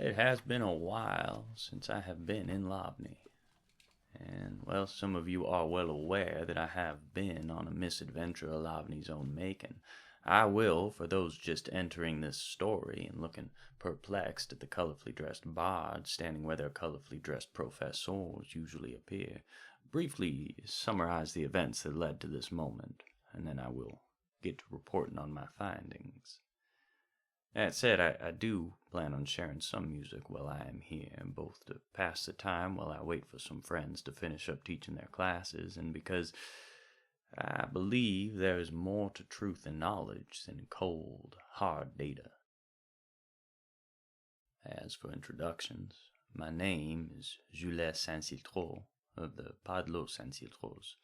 It has been a while since I have been in Lavni. And, well, some of you are well aware that I have been on a misadventure of Lavni's own making. I will, for those just entering this story and looking perplexed at the colorfully dressed bards standing where their colorfully dressed professors usually appear, briefly summarize the events that led to this moment, and then I will get to reporting on my findings. That said, I do plan on sharing some music while I am here, both to pass the time while I wait for some friends to finish up teaching their classes, and because I believe there is more to truth and knowledge than cold, hard data. As for introductions, my name is Julèsse Saint-Siltreaux of the Pa Dlo Saint-Siltreauxs,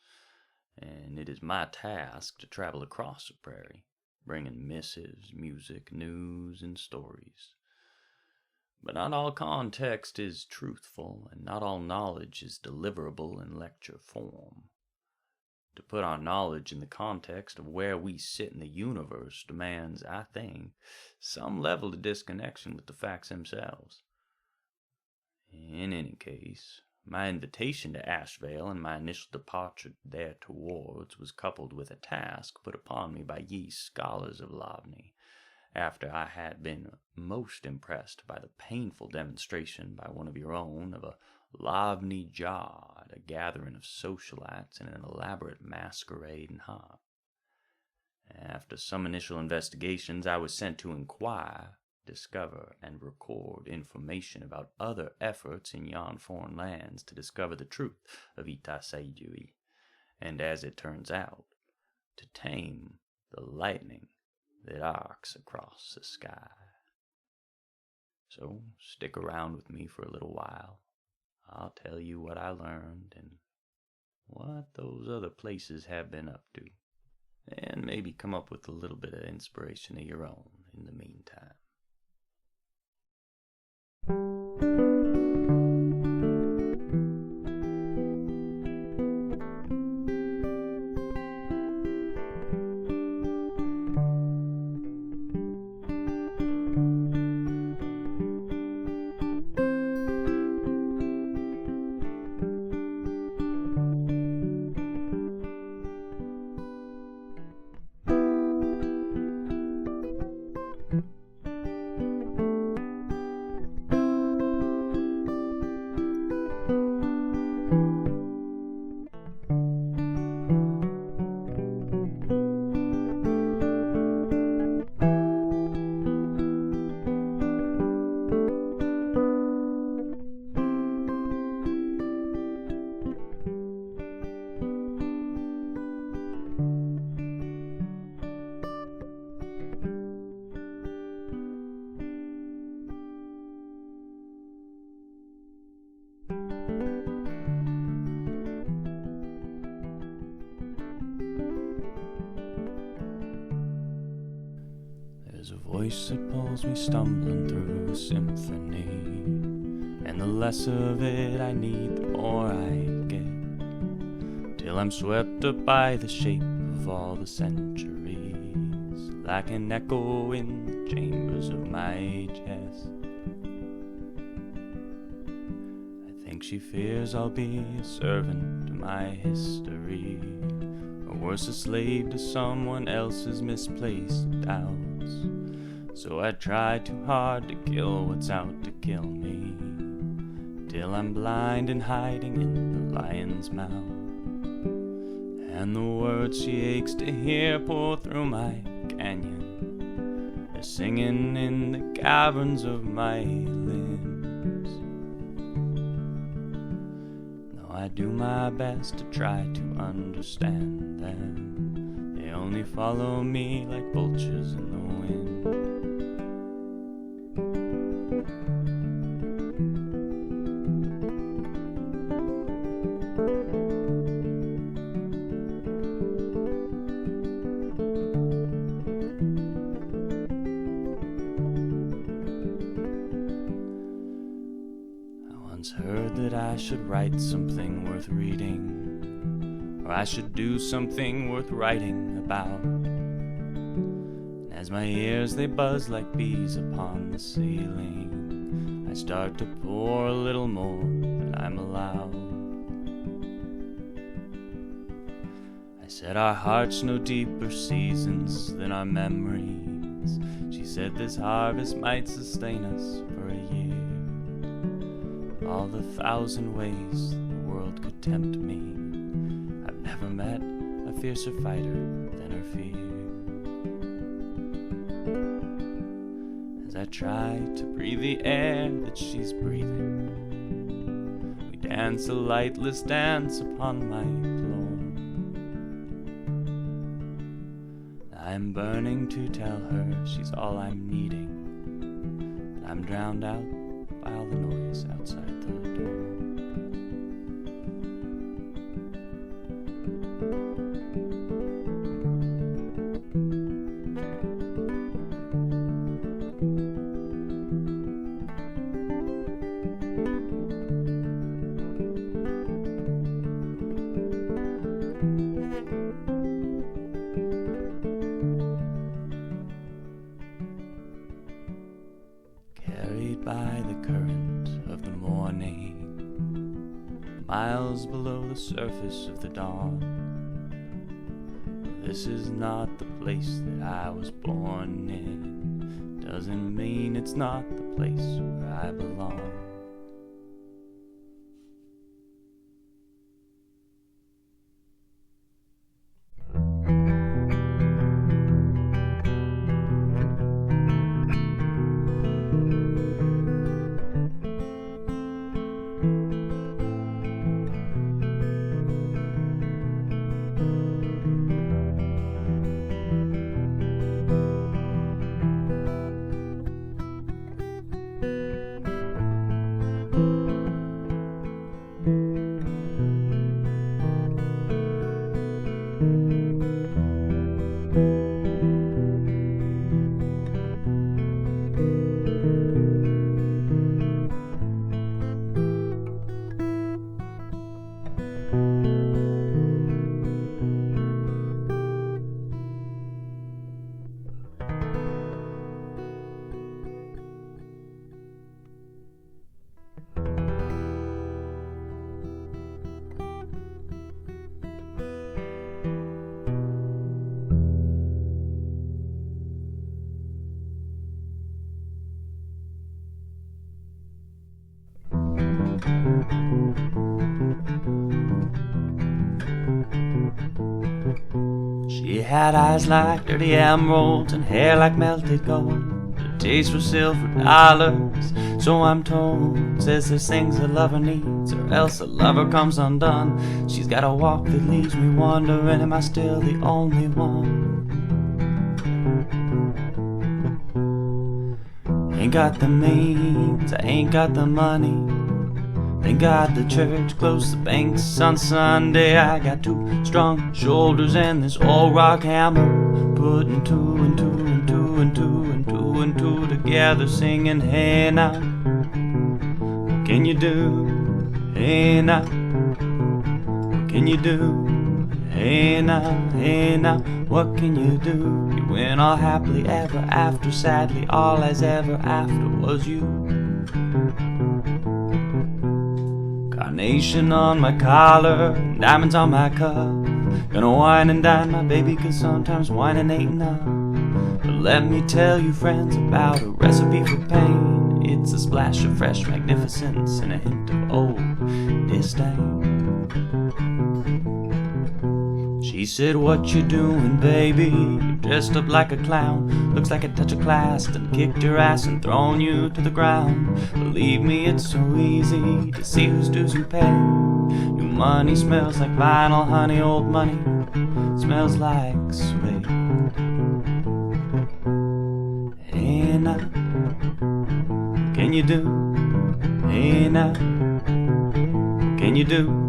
and it is my task to travel across the prairie, bringing missives, music, news, and stories. But not all context is truthful, and not all knowledge is deliverable in lecture form. To put our knowledge in the context of where we sit in the universe demands, I think, some level of disconnection with the facts themselves. In any case, my invitation to Asheville and my initial departure there towards was coupled with a task put upon me by ye scholars of Lavni, after I had been most impressed by the painful demonstration by one of your own of a Lavni Jard, a gathering of socialites in an elaborate masquerade and harp. After some initial investigations, I was sent to inquire, discover, and record information about other efforts in yon foreign lands to discover the truth of Ita Saidui, and as it turns out, to tame the lightning that arcs across the sky. So stick around with me for a little while. I'll tell you what I learned and what those other places have been up to, and maybe come up with a little bit of inspiration of your own in the meantime. There's a voice that pulls me stumbling through a symphony, and the less of it I need, the more I get, till I'm swept up by the shape of all the centuries, like an echo in the chambers of my chest. I think she fears I'll be a servant to my history, or worse, a slave to someone else's misplaced doubts. So I try too hard to kill what's out to kill me, till I'm blind and hiding in the lion's mouth, and the words she aches to hear pour through my canyon. They're singing in the caverns of my limbs. Though I do my best to try to understand them, they only follow me like vultures in the wind. Heard that I should write something worth reading, or I should do something worth writing about. And as my ears they buzz like bees upon the ceiling, I start to pour a little more than I'm allowed. I said our hearts know deeper seasons than our memories. She said this harvest might sustain us for a year. All the thousand ways the world could tempt me, I've never met a fiercer fighter than her fear. As I try to breathe the air that she's breathing, we dance a lightless dance upon my floor. I'm burning to tell her she's all I'm needing, but I'm drowned out by all the noise outside the door. By the current of the morning, miles below the surface of the dawn. This is not the place that I was born in. Doesn't mean it's not the place where I belong. She had eyes like dirty emeralds and hair like melted gold. Her taste was silver dollars, so I'm told. Says there's things a lover needs, or else a lover comes undone. She's got a walk that leaves me wondering, am I still the only one? Ain't got the means, I ain't got the money. Thank God the church closed the banks on Sunday. I got two strong shoulders and this old rock hammer, putting two and two and two and two and two and two together, singing, hey now, what can you do? Hey now, what can you do? Hey now, what can you do? You went all happily ever after, sadly all as ever after was you. Carnation on my collar, diamonds on my cuff. Gonna wine and dine my baby, cause sometimes whining ain't enough. But let me tell you friends about a recipe for pain. It's a splash of fresh magnificence and a hint of old disdain. She said, what you doing, baby? You're dressed up like a clown. Looks like a touch of class, and kicked your ass and thrown you to the ground. Believe me, it's so easy to see who's dues you pay. Your money smells like vinyl, honey, old money smells like suede. Hey now, what can you do? Hey now, what can you do?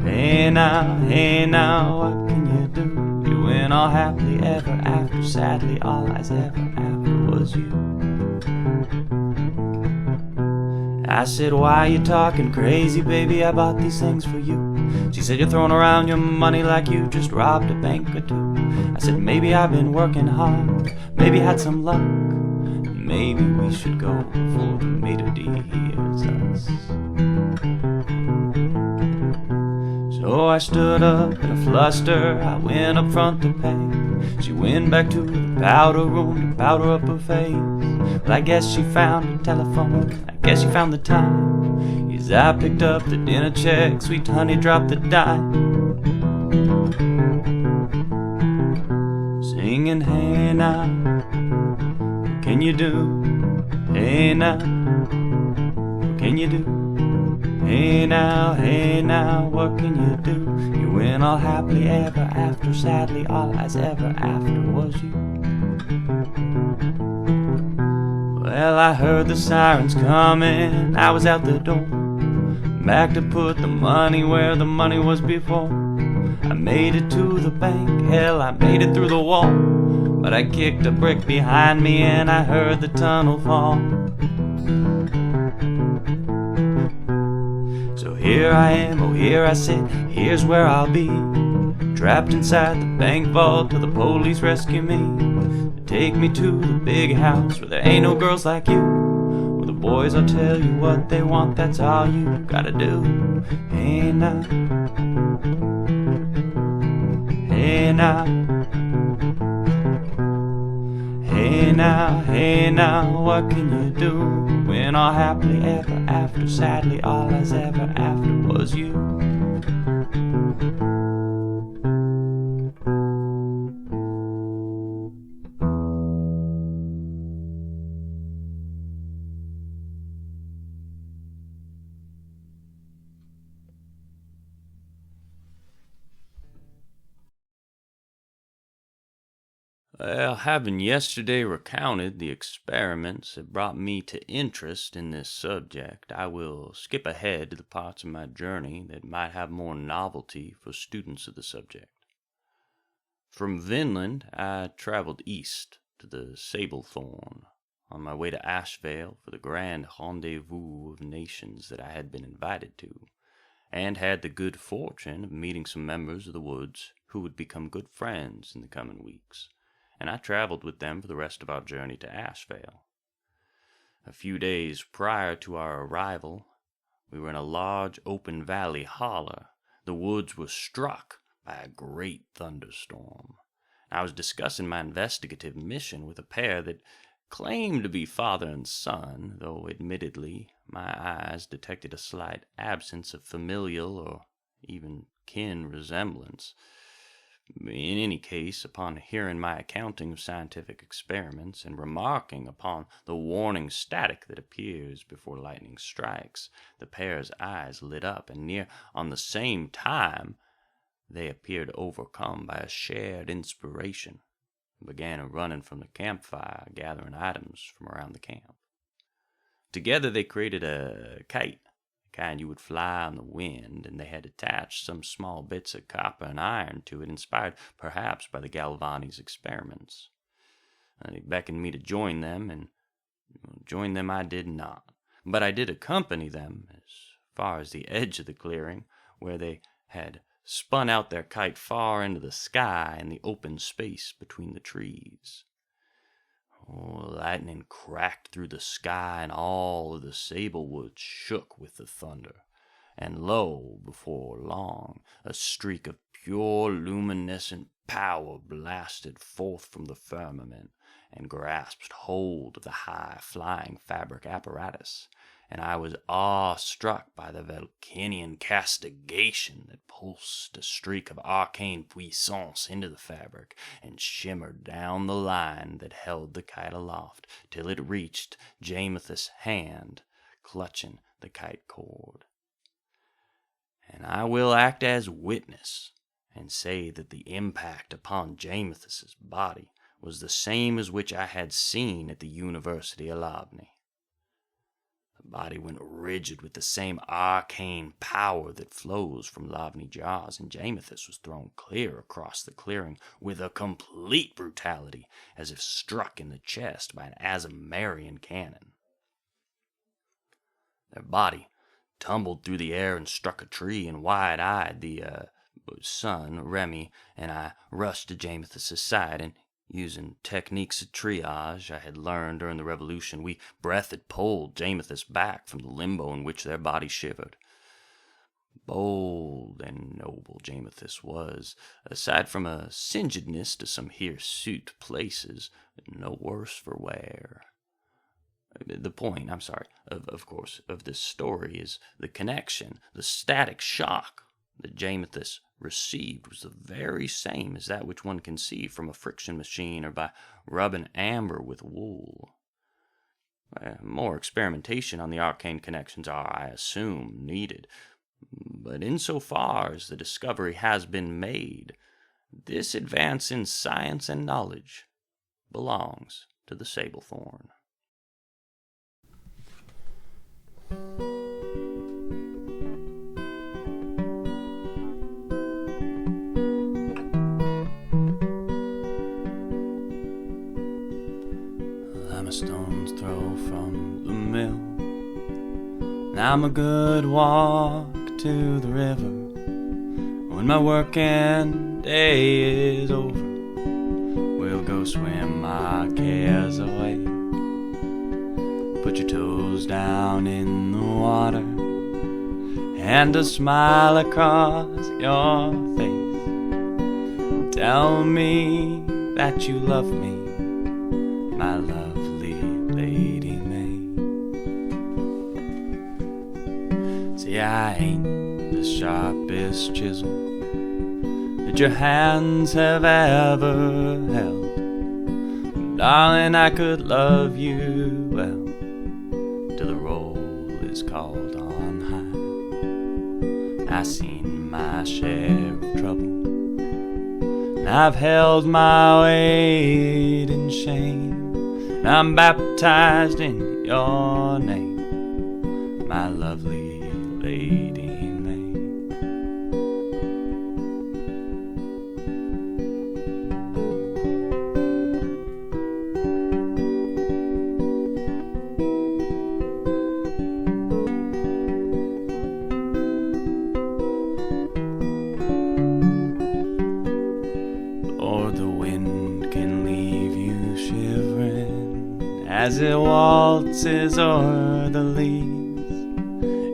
Hey now, what can you do? You went all happily ever after, sadly all as ever after was you. I said, why you talking crazy, baby? I bought these things for you. She said, you're throwing around your money like you just robbed a bank or two. I said, maybe I've been working hard, maybe had some luck, maybe we should go before the maitre d' hears us. So I stood up in a fluster, I went up front to pay. She went back to the powder room to powder up her face. Well, I guess she found the telephone, I guess she found the time. As I picked up the dinner check, sweet honey dropped the dime. Singing, hey now, what can you do? Hey now, what can you do? Hey now, what can you do? You went all happily ever after, sadly all as ever after was you. Well, I heard the sirens coming, I was out the door, back to put the money where the money was before. I made it to the bank, hell, I made it through the wall, but I kicked a brick behind me and I heard the tunnel fall. So here I am, oh here I sit, here's where I'll be, trapped inside the bank vault till the police rescue me. Take me to the big house where there ain't no girls like you, where the boys will tell you what they want, that's all you gotta do. Hey now, hey now, hey now, what can you do? When all happily ever after, sadly all as ever after was you. Well, having yesterday recounted the experiments that brought me to interest in this subject, I will skip ahead to the parts of my journey that might have more novelty for students of the subject. From Vinland, I traveled east to the Sablethorn, on my way to Ashvale for the grand rendezvous of nations that I had been invited to, and had the good fortune of meeting some members of the woods who would become good friends in the coming weeks, and I traveled with them for the rest of our journey to Ashvale. A few days prior to our arrival, we were in a large open valley holler. The woods were struck by a great thunderstorm. I was discussing my investigative mission with a pair that claimed to be father and son, though admittedly my eyes detected a slight absence of familial or even kin resemblance. In any case, upon hearing my accounting of scientific experiments and remarking upon the warning static that appears before lightning strikes, the pair's eyes lit up, and near on the same time they appeared overcome by a shared inspiration, and began running from the campfire, gathering items from around the camp. Together they created a kite, kind you would fly on the wind, and they had attached some small bits of copper and iron to it, inspired perhaps by the Galvani's experiments. They beckoned me to join them, and join them I did not, but I did accompany them as far as the edge of the clearing, where they had spun out their kite far into the sky in the open space between the trees. Lightning cracked through the sky, and all of the sable-woods shook with the thunder. And lo, before long, a streak of pure luminescent power blasted forth from the firmament, and grasped hold of the high-flying fabric apparatus, and I was awe-struck by the Vulcanian castigation that pulsed a streak of arcane puissance into the fabric, and shimmered down the line that held the kite aloft, till it reached Jamethus' hand, clutching the kite cord. And I will act as witness, and say that the impact upon Jamethus' body was the same as which I had seen at the University of Lavni. The body went rigid with the same arcane power that flows from Lavni jaws, and Jamethus was thrown clear across the clearing with a complete brutality, as if struck in the chest by an Asomarian cannon. Their body tumbled through the air and struck a tree, and wide-eyed the son, Remy, and I rushed to Jamethus' side, and Using techniques of triage I had learned during the Revolution, we breathed pulled Jamethus back from the limbo in which their bodies shivered. Bold and noble Jamethus was, aside from a singedness to some hirsute places, no worse for wear. The point, of course, of this story is the connection, the static shock that Jamethus received was the very same as that which one can see from a friction machine or by rubbing amber with wool. More experimentation on the arcane connections are, I assume, needed, but insofar as the discovery has been made, this advance in science and knowledge belongs to the Sablethorn. I'm a stone's throw from the mill, and I'm a good walk to the river. When my working day is over, we'll go swim my cares away. Put your toes down in the water and a smile across your face. Tell me that you love me, my lovely Lady May. See, I ain't the sharpest chisel that your hands have ever held. Darling, I could love you well till the roll is called on high. I've seen my share of trouble, and I've held my weight in shame. And I'm baptized in your name, my lovely Lady May. Or the wind can leave you shivering as it waltzes o'er the leaves.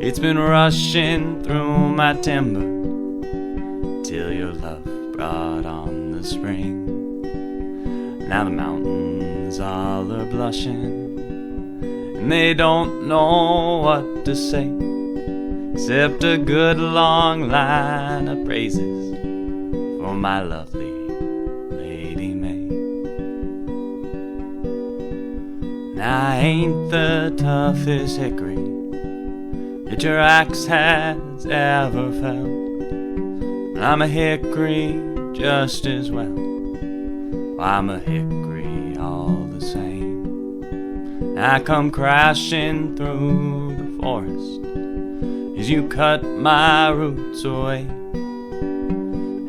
It's been rushing through my timber till your love brought on the spring. Now the mountains all are blushing, and they don't know what to say, except a good long line of praises for my lovely Lady May. Now I ain't the toughest hickory that your axe has ever felled, and I'm a hickory just as well. I'm a hickory all the same. I come crashing through the forest as you cut my roots away,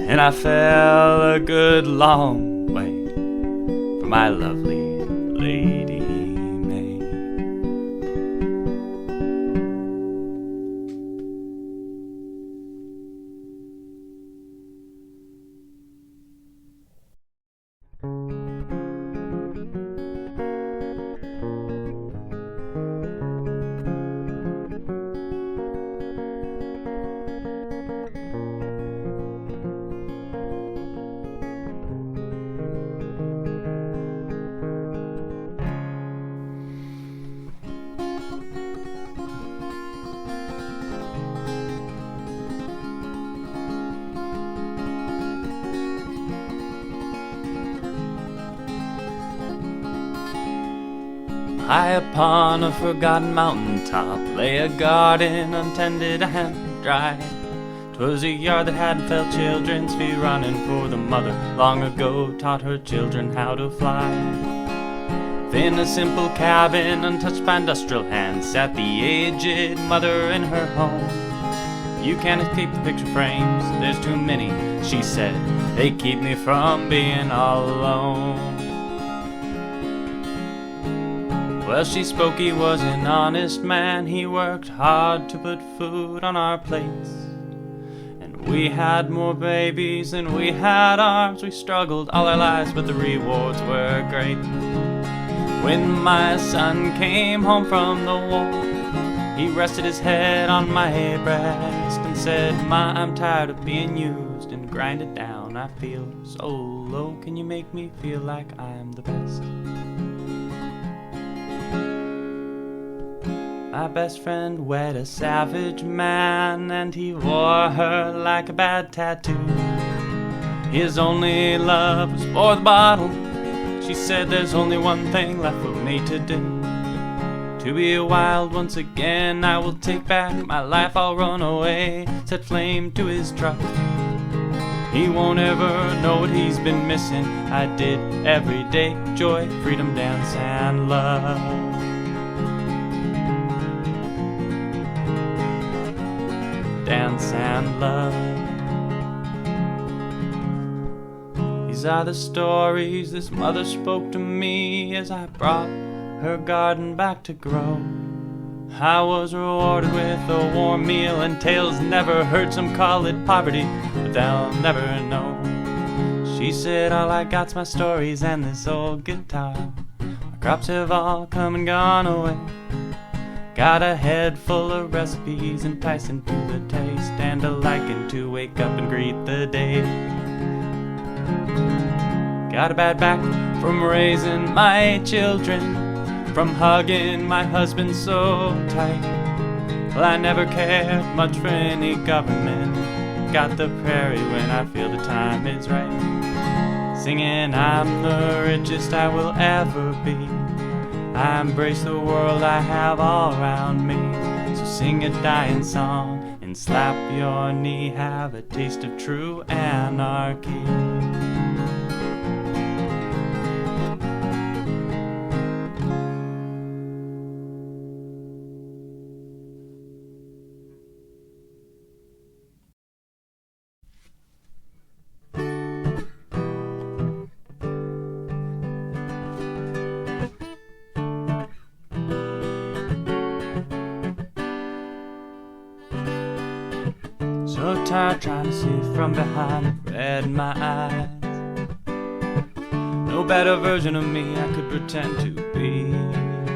and I fell a good long way for my lovely Lady May. High upon a forgotten mountain top lay a garden untended and dry. 'Twas a yard that hadn't felt children's feet running, for the mother long ago taught her children how to fly. Within a simple cabin untouched by industrial hands sat the aged mother in her home. You can't escape the picture frames, there's too many, she said, they keep me from being all alone. Well, she spoke, he was an honest man. He worked hard to put food on our plates. And We had more babies than we had arms. We struggled all our lives, but the rewards were great. When my son came home from the war, he rested his head on my breast and said, "Ma, I'm tired of being used and grinded down. I feel so low. Can you make me feel like I'm the best?" My best friend wed a savage man, and he wore her like a bad tattoo. His only love was for the bottle. She said, "There's only one thing left for me to do. To be wild once again, I will take back my life, I'll run away." Set flame to his truck. He won't ever know what he's been missing. I did every day, joy, freedom, dance, and love. Dance and love. These are the stories this mother spoke to me as I brought her garden back to grow. I was rewarded with a warm meal, and tales never heard. Some call it poverty, but they'll never know. She said, "All I got's my stories and this old guitar. My crops have all come and gone away. Got a head full of recipes enticing to the taste, and a liking to wake up and greet the day. Got a bad back from raising my children, from hugging my husband so tight. Well, I never cared much for any government. Got the prairie when I feel the time is right. Singing, I'm the richest I will ever be. I embrace the world I have all around me. So sing a dying song and slap your knee. Have a taste of true anarchy. So tired trying to see from behind the red in my eyes. No better version of me I could pretend to be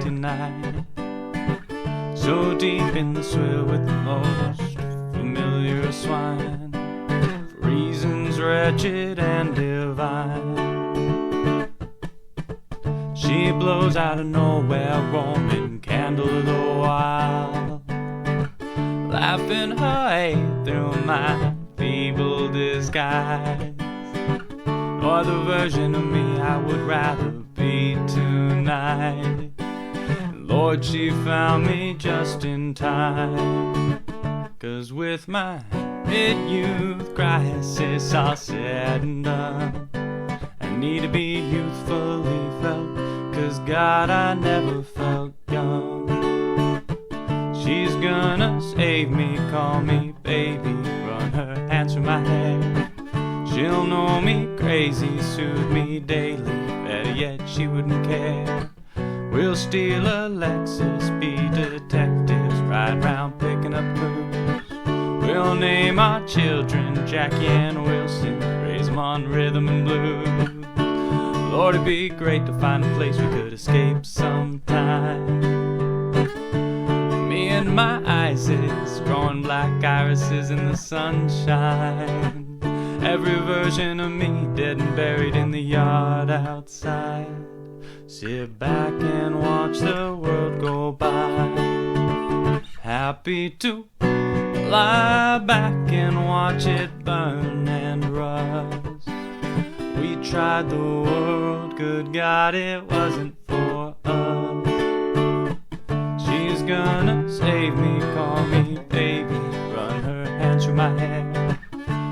tonight. So deep in the swill with the most familiar swine, for reasons wretched and divine. She blows out of nowhere, roaming candle the while, laughing her way through my feeble disguise. Or the version of me I would rather be tonight. Lord, she found me just in time, 'cause with my mid-youth crisis all said and done, I need to be youthfully felt, 'cause God, I never felt young. She's gonna save me, call me baby, run her hands through my hair. She'll know me crazy, soothe me daily, better yet she wouldn't care. We'll steal a Lexus, be detectives, ride round picking up clues. We'll name our children Jackie and Wilson, raise them on rhythm and blues. Lord, it'd be great to find a place we could escape sometime. Me and my Isis, growing black irises in the sunshine. Every version of me dead and buried in the yard outside. Sit back and watch the world go by. Happy to lie back and watch it burn and rust. We tried the world, good God, it wasn't for us. She's gonna save me, call me baby, run her hands through my hair.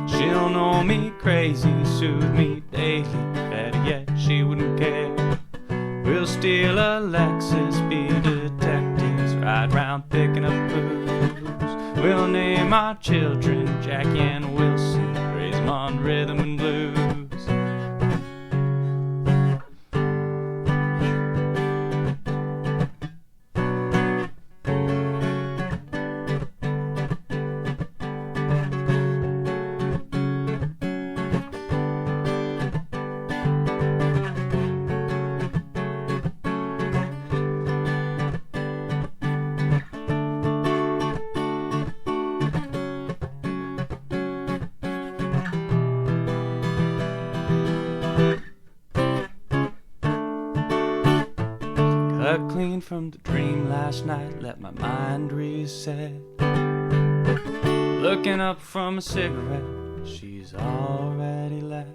She'll know me crazy, soothe me daily, better yet she wouldn't care. We'll steal a Lexus, be detectives, ride round picking up clues. We'll name our children Jackie and Wilson, raise them on rhythm and blues. clean from the dream last night, let my mind reset. Looking up from a cigarette, she's already left.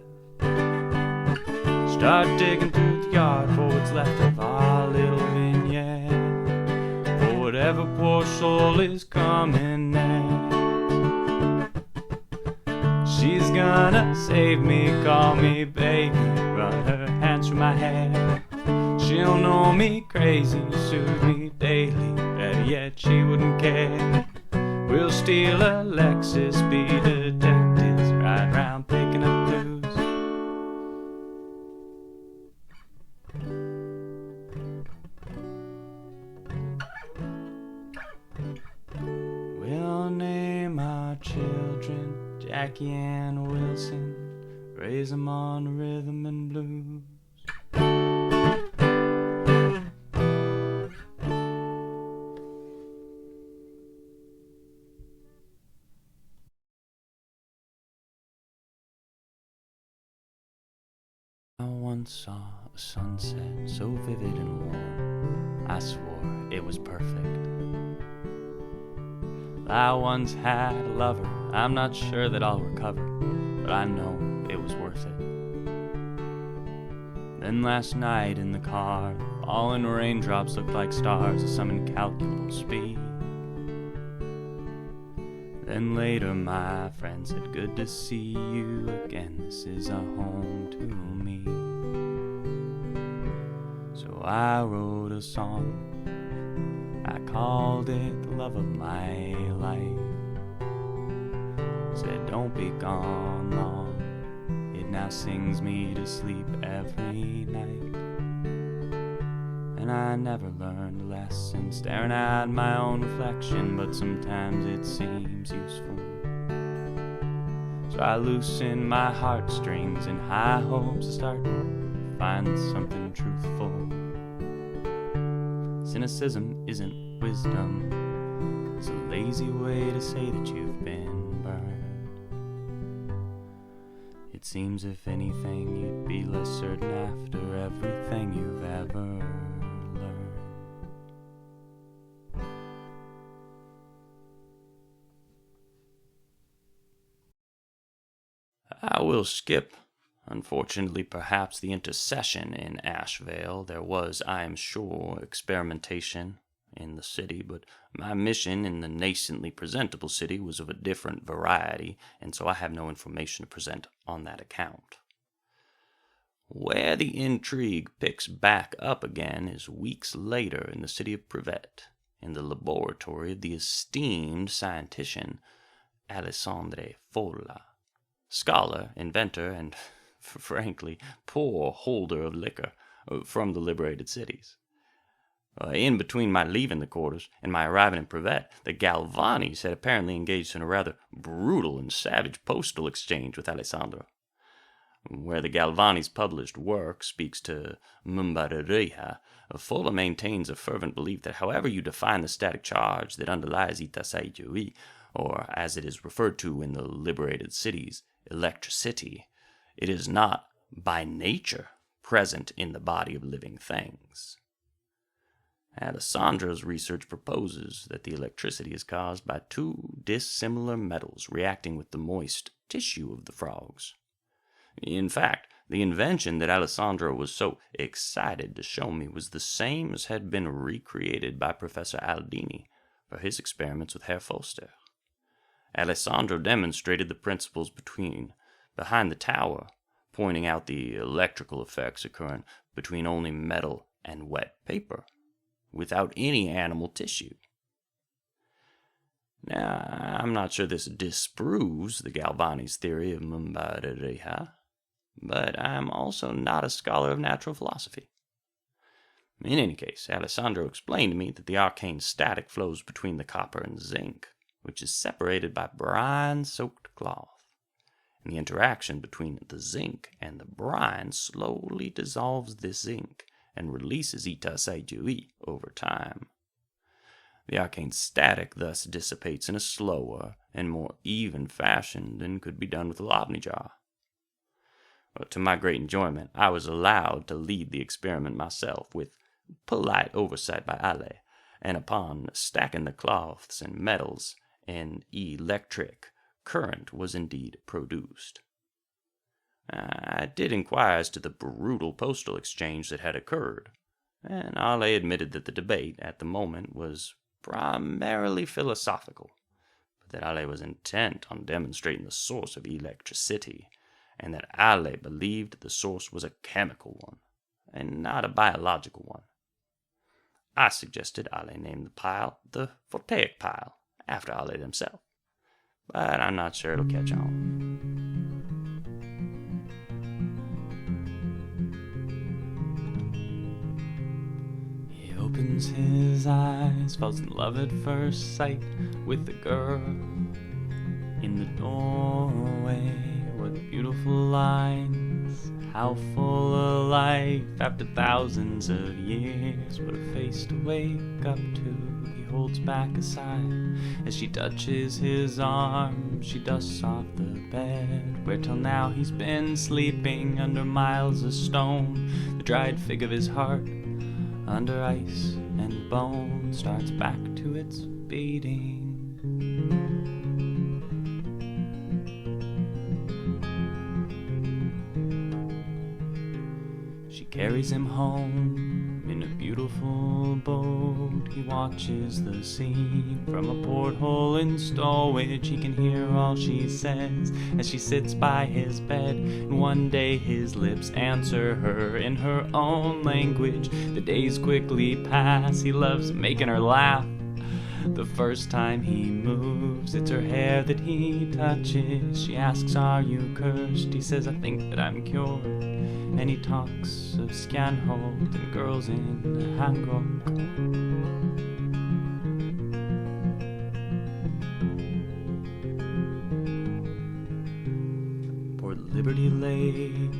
Start digging through the yard for what's left of our little vignette, for whatever poor soul is coming next. She's gonna save me, call me baby, run her hands through my hair. She'll know me crazy, soothe me daily, better yet she wouldn't care. We'll steal a Lexus, be detectives, ride round picking up clues. We'll name our children Jackie and Wilson, raise them on rhythm and blues. I once saw a sunset so vivid and warm, I swore it was perfect. I once had a lover, I'm not sure that I'll recover, but I know it was worth it. Then last night in the car, falling raindrops looked like stars of some incalculable speed. Then later my friend said, good to see you again, this is a home to me. So I wrote a song, I called it the love of my life. Said don't be gone long, it now sings me to sleep every night. And I never learned a lesson staring at my own reflection, but sometimes it seems useful. So I loosen my heartstrings in high hopes to start to find something truthful. Cynicism isn't wisdom, it's a lazy way to say that you've been burned. It seems if anything you'd be less certain after everything you've ever learned. I will skip, unfortunately, perhaps the intercession in Asheville. There was, I am sure, experimentation in the city, but my mission in the nascently presentable city was of a different variety, and so I have no information to present on that account. Where the intrigue picks back up again is weeks later in the city of Prairie, in the laboratory of the esteemed scientician Alessandre Folla, scholar, inventor, and frankly, poor holder of liquor from the liberated cities. In between my leaving the quarters and my arriving in Prairie, the Galvanis had apparently engaged in a rather brutal and savage postal exchange with Alessandro. Where the Galvanis' published work speaks to Mumbarereha, Folla maintains a fervent belief that however you define the static charge that underlies Itasaijui, or as it is referred to in the liberated cities, electricity, it is not, by nature, present in the body of living things. Alessandro's research proposes that the electricity is caused by two dissimilar metals reacting with the moist tissue of the frogs. In fact, the invention that Alessandro was so excited to show me was the same as had been recreated by Professor Aldini for his experiments with Herr Foster. Alessandro demonstrated the principles behind the tower, pointing out the electrical effects occurring between only metal and wet paper, without any animal tissue. Now, I'm not sure this disproves the Galvani's theory of Mumbarereha, but I'm also not a scholar of natural philosophy. In any case, Alessandro explained to me that the arcane static flows between the copper and zinc, which is separated by brine-soaked cloth. And the interaction between the zinc and the brine slowly dissolves this zinc and releases Itasaijui over time. The arcane static thus dissipates in a slower and more even fashion than could be done with a Lavni jar. To my great enjoyment, I was allowed to lead the experiment myself, with polite oversight by Ale, and upon stacking the cloths and metals, an electric current was indeed produced. I did inquire as to the brutal postal exchange that had occurred, and Ale admitted that the debate at the moment was primarily philosophical, but that Ale was intent on demonstrating the source of electricity, and that Ale believed the source was a chemical one, and not a biological one. I suggested Ale name the pile the voltaic pile, after Ale himself, but I'm not sure it'll catch on. He opens his eyes, falls in love at first sight with the girl in the doorway. What beautiful lines, how full of life after thousands of years. What a face to wake up to. He holds back a sigh as she touches his arm. She dusts off the bed where till now he's been sleeping under miles of stone. The dried fig of his heart under ice and bone starts back to its beating. She carries him home in a beautiful boat. He watches the scene from a porthole in stowage. He can hear all she says as she sits by his bed, and one day his lips answer her in her own language. The days quickly pass, he loves making her laugh. The first time he moves, it's her hair that he touches. She asks, "Are you cursed?" He says, "I think that I'm cured." And he talks of Scanhold and girls in Hancock. Poor Liberty laid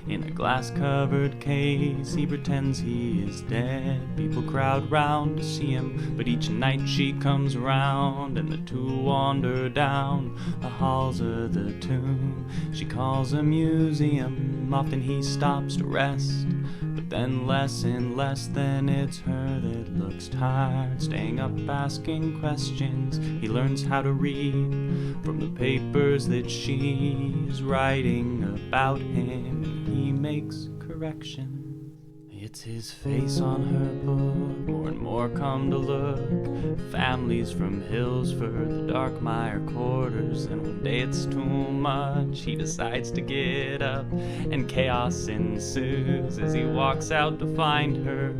in a glass-covered case. He pretends he is dead. People crowd round to see him, but each night she comes round, and the two wander down the halls of the tomb. She calls a museum. Often he stops to rest, but then less and less. Then it's her that looks tired, staying up asking questions. He learns how to read from the papers that she's writing about him, and he makes corrections. It's his face on her book, more and more come to look. Families from Hillsford, the Darkmire Quarters, and one day it's too much. He decides to get up, and chaos ensues as he walks out to find her.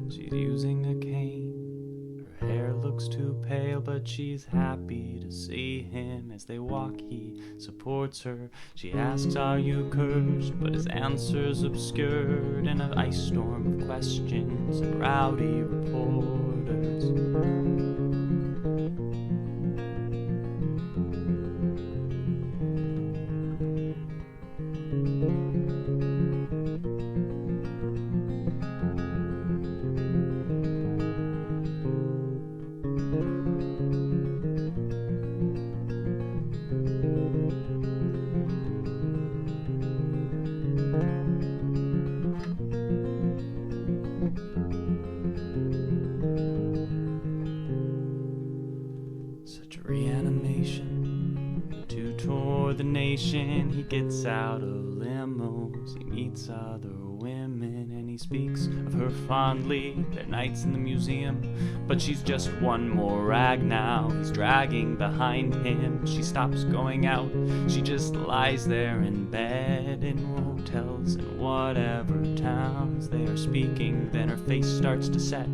She's using a cane. Her hair looks too pale, but she's happy to see him. As they walk, he supports her. She asks, "Are you cursed?" But his answer's obscured in an ice storm of questions and rowdy reporters. He gets out of limos, he meets other women, and he speaks of her fondly, their nights in the museum. But she's just one more rag now, he's dragging behind him. She stops going out, she just lies there in bed, in hotels and whatever towns they are speaking. Then her face starts to set,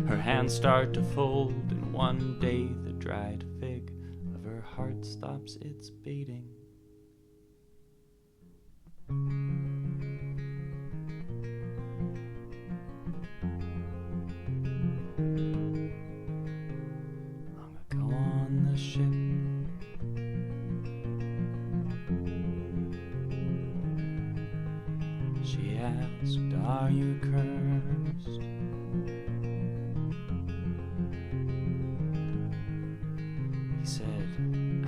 her hands start to fold, and one day the dried fig of her heart stops its beating. Long ago on the ship, she asked, "Are you cursed?" He said, "I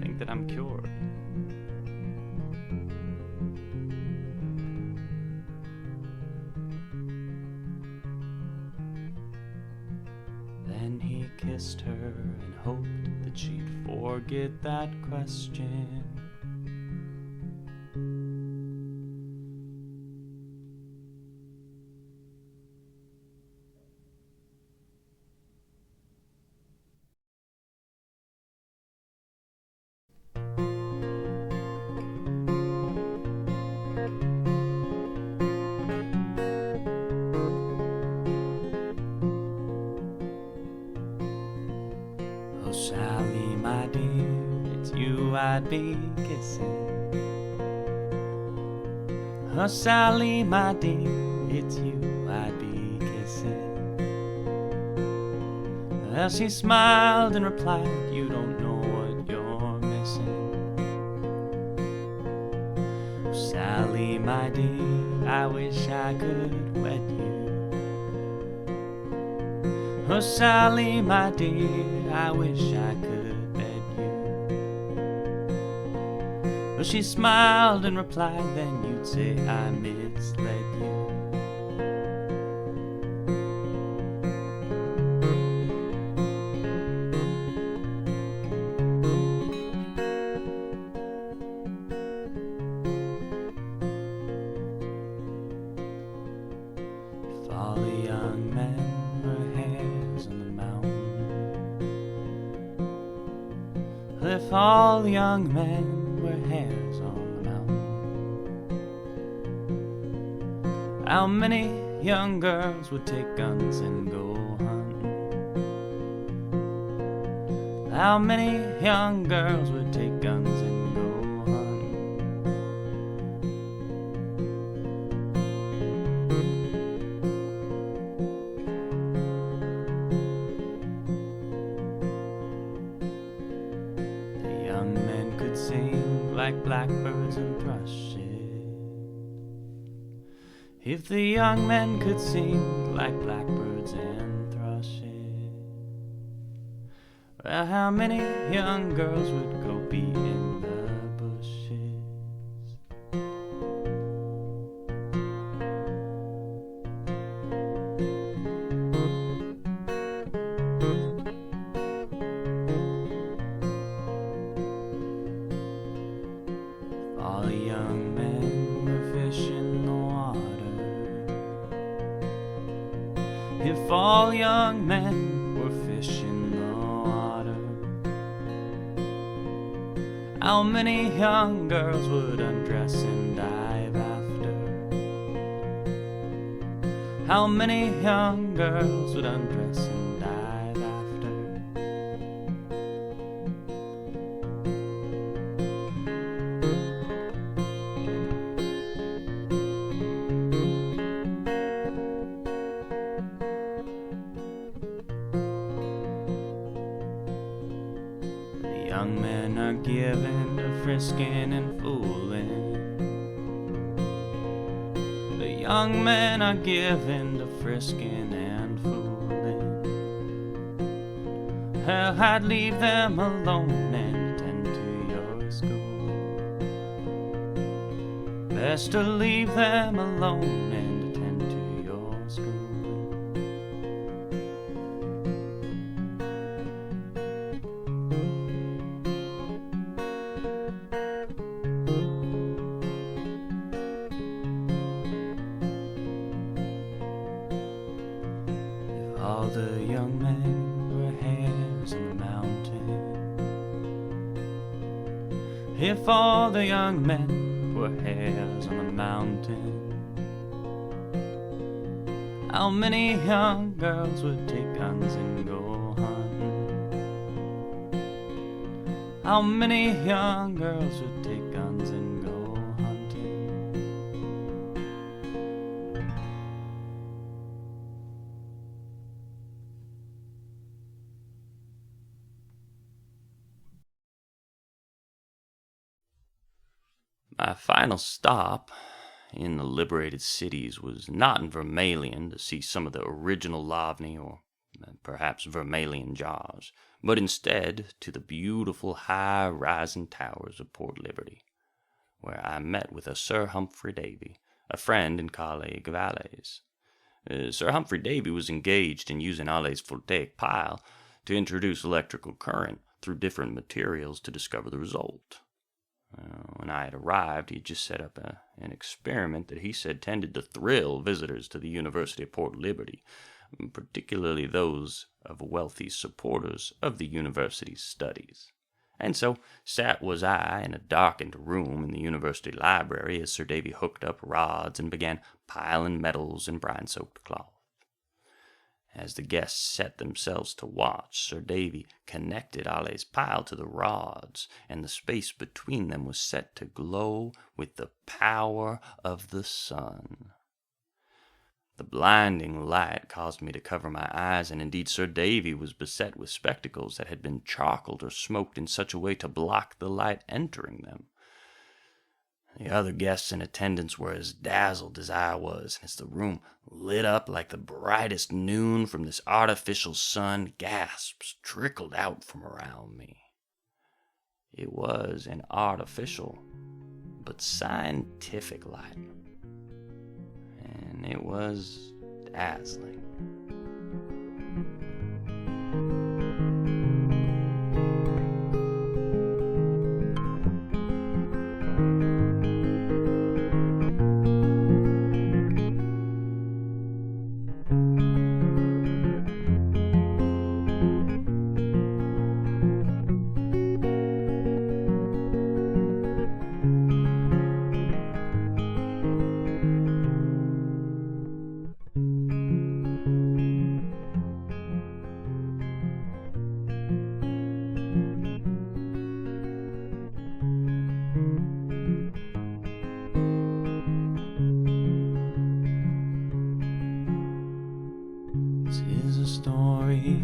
think that I'm cured." kissed her and hoped that she'd forget that question. Oh, Sally, my dear, it's you I'd be kissing. Oh, Sally, my dear, it's you I'd be kissing. Well, she smiled and replied, you don't know what you're missing. Oh, Sally, my dear, I wish I could wed you. Oh, Sally, my dear, I wish I could bed you. Well, she smiled and replied, then you'd say I misled you. If all the young men were hares on the mountain, if all the young men were hares on the mountain, how many young girls would take guns and go hunting? How many young girls would take guns and go hunting? The young men could sing like blackbirds and thrushes. If the young men could sing like blackbirds and thrushes, well, how many young girls would go be in the bushes? If all the young men were fish in the water, if all young men were fish in the water, how many young girls would undress and dive after? How many young girls would undress and dive after? The young men are given to frisking and fooling. The young men are given to frisking and fooling. Hell, I'd leave them alone and attend to your school. Best to leave them alone and attend to your school. All the young men were hares on the mountain. If all the young men were hares on the mountain, how many young girls would take guns and go hunting? How many young girls would take guns and go hunting? My final stop in the liberated cities was not in Vermilion to see some of the original Lavni or perhaps Vermilion jars, but instead to the beautiful high-rising towers of Port Liberty, where I met with a Sir Humphrey Davy, a friend and colleague of Alley's. Sir Humphrey Davy was engaged in using Alley's voltaic pile to introduce electrical current through different materials to discover the result. When I had arrived, he had just set up an experiment that he said tended to thrill visitors to the University of Port Liberty, particularly those of wealthy supporters of the university's studies. And so sat was I in a darkened room in the university library as Sir Davy hooked up rods and began piling metals in brine-soaked cloth. As the guests set themselves to watch, Sir Davy connected Ollie's pile to the rods, and the space between them was set to glow with the power of the sun. The blinding light caused me to cover my eyes, and indeed Sir Davy was beset with spectacles that had been charcoaled or smoked in such a way to block the light entering them. The other guests in attendance were as dazzled as I was, and as the room lit up like the brightest noon from this artificial sun, gasps trickled out from around me. It was an artificial but scientific light, and it was dazzling.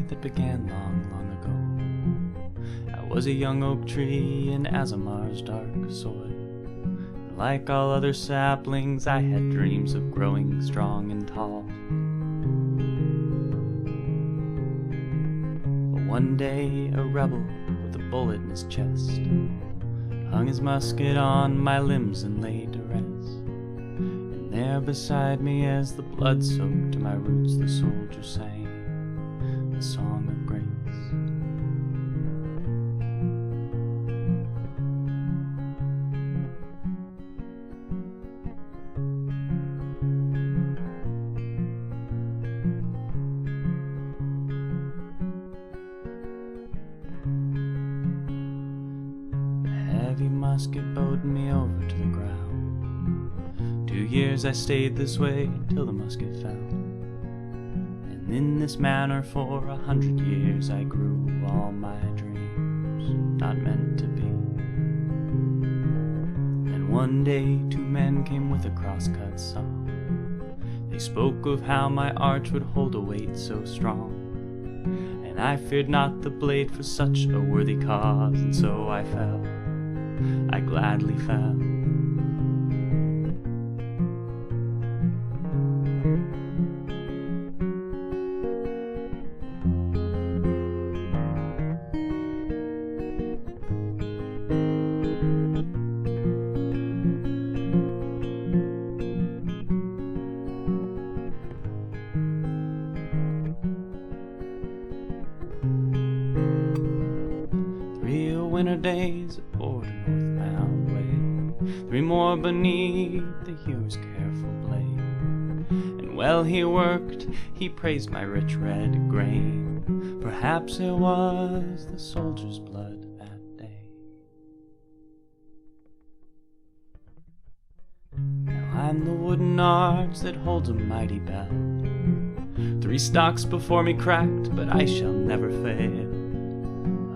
That began long, long ago. I was a young oak tree in Azamar's dark soil. And like all other saplings, I had dreams of growing strong and tall. But one day, a rebel with a bullet in his chest hung his musket on my limbs and laid to rest. And there beside me, as the blood soaked to my roots, the soldier sang a song of grace. A heavy musket bowed me over to the ground. 2 years I stayed this way till the musket fell. In this manner for 100 years I grew all my dreams, not meant to be. And one day 2 men came with a crosscut saw. They spoke of how my arch would hold a weight so strong, and I feared not the blade for such a worthy cause. And so I fell, I gladly fell. 3 winter days aboard a northbound way, 3 more beneath the hero's careful blade. And while he worked, he praised my rich red grain. Perhaps it was the soldier's blood that day. Now I'm the wooden arch that holds a mighty bell. 3 stocks before me cracked, but I shall never fail.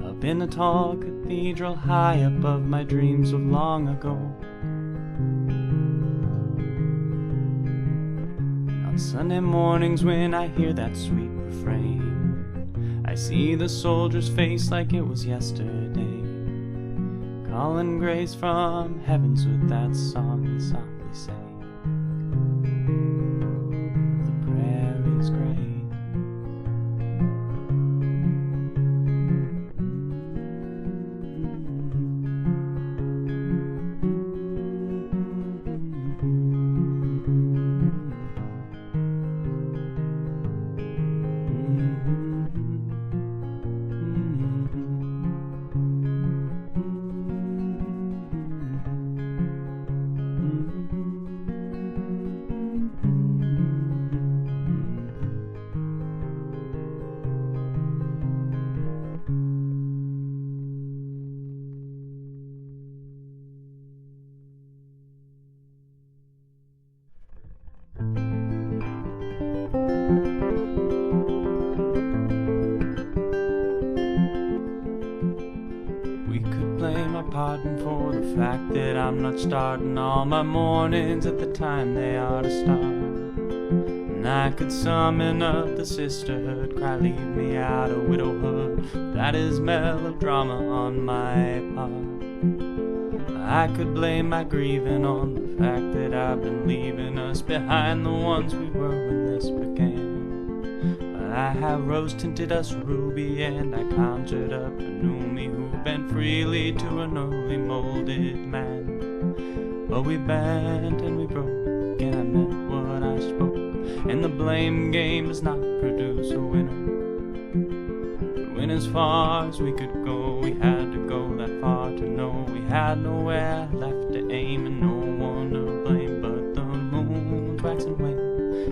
Up in a tall cathedral high above my dreams of long ago. On Sunday mornings when I hear that sweet refrain, I see the soldier's face like it was yesterday, calling grace from heavens with that song he softly sang of the prairie's grace. fact that I'm not starting all my mornings at the time they ought to start. And I could summon up the sisterhood, cry leave me out of widowhood. That is melodrama on my part. I could blame my grieving on the fact that I've been leaving us behind, the ones we were when this began. But I have rose-tinted us ruby, and I conjured up a new me who bent freely to an early molded man. But we bent and we broke, and I meant what I spoke, and the blame game does not produce a winner. We went as far as we could go, we had to go that far to know we had nowhere left to aim, and no one to blame but the moon's wax and wane,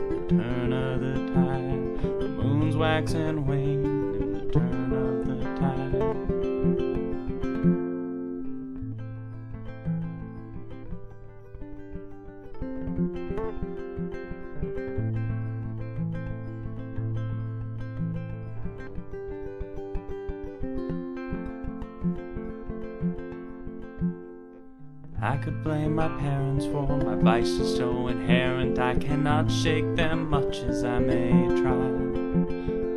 the turn of the tide. The moon's wax and wane, and the turn of the tide. I could blame my parents for my vices so inherent I cannot shake them much as I may try.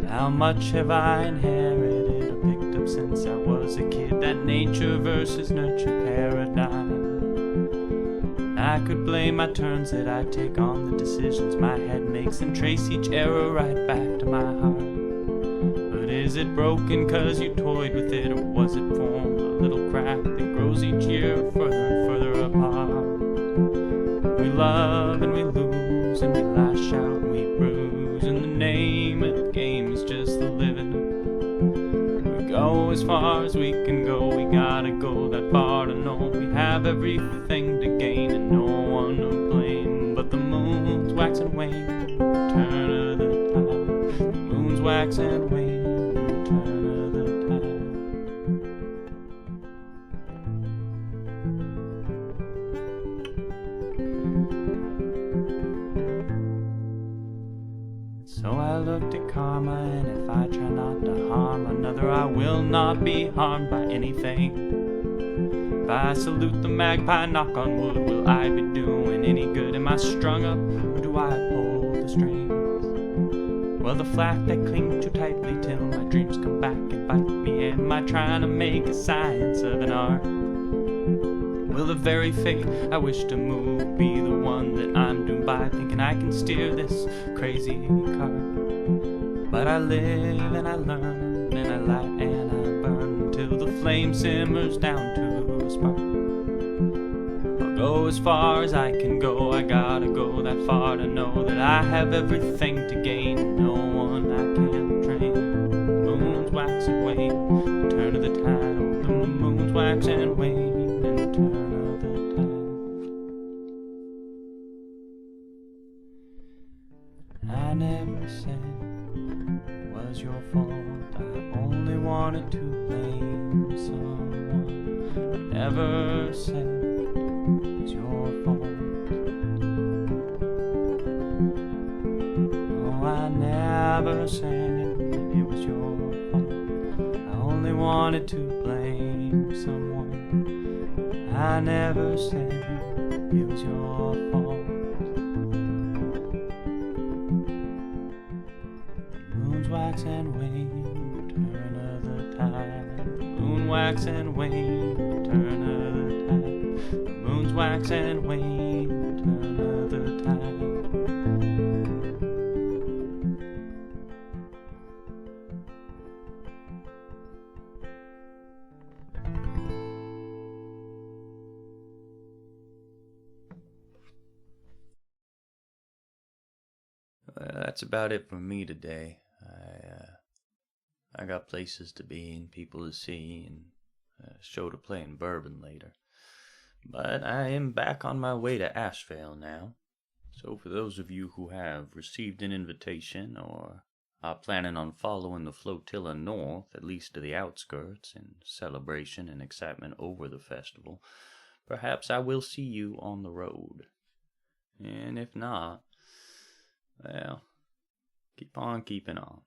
But how much have I inherited or picked up since I was a kid? That nature versus nurture paradigm. I could blame my turns that I take on the decisions my head makes and trace each error right back to my heart. But is it broken cause you toyed with it, or was it formed a little crack that grows each year further and further apart? We love and we lose and we lash out and we bruise, and the name of the game is just the living. We go as far as we can go, we gotta go that far to know we have everything to gain and no one to blame. But the moon's wax and wane, turn of the tide. The moon's wax and wane, turn of the tide. So I looked at karma, and if I try not to harm another, I will not be harmed by anything. If I salute the magpie, knock on wood, will I be doing any good? Am I strung up, or do I pull the strings? Well, the flat that cling too tightly till my dreams come back and bite me. Am I trying to make a science of an art? Will the very fate I wish to move be the one that I'm doomed by, thinking I can steer this crazy cart? But I live and I learn and I light and I burn until the flame simmers down to a spark. I'll go as far as I can go, I gotta go that far to know that I have everything to gain and no one I can train. The moon's wax and wane, the turn of the tide. Oh, the moon's wax and wane, and the turn of the tide. I never said it was your fault, I only wanted to blame someone. I never said it was your fault. Oh, I never said that it was your fault. I only wanted to blame someone. I never said it was your fault. Moon's wax and wane, turn of the tide. Moon wax and wane, turn of the tide. The moon's wax and wane, turn of the tide. That's about it for me today. I got places to be and people to see and a show to play in Bourbon later. But I am back on my way to Asheville now. So for those of you who have received an invitation or are planning on following the flotilla north, at least to the outskirts, in celebration and excitement over the festival, perhaps I will see you on the road. And if not, well, keep on keeping on.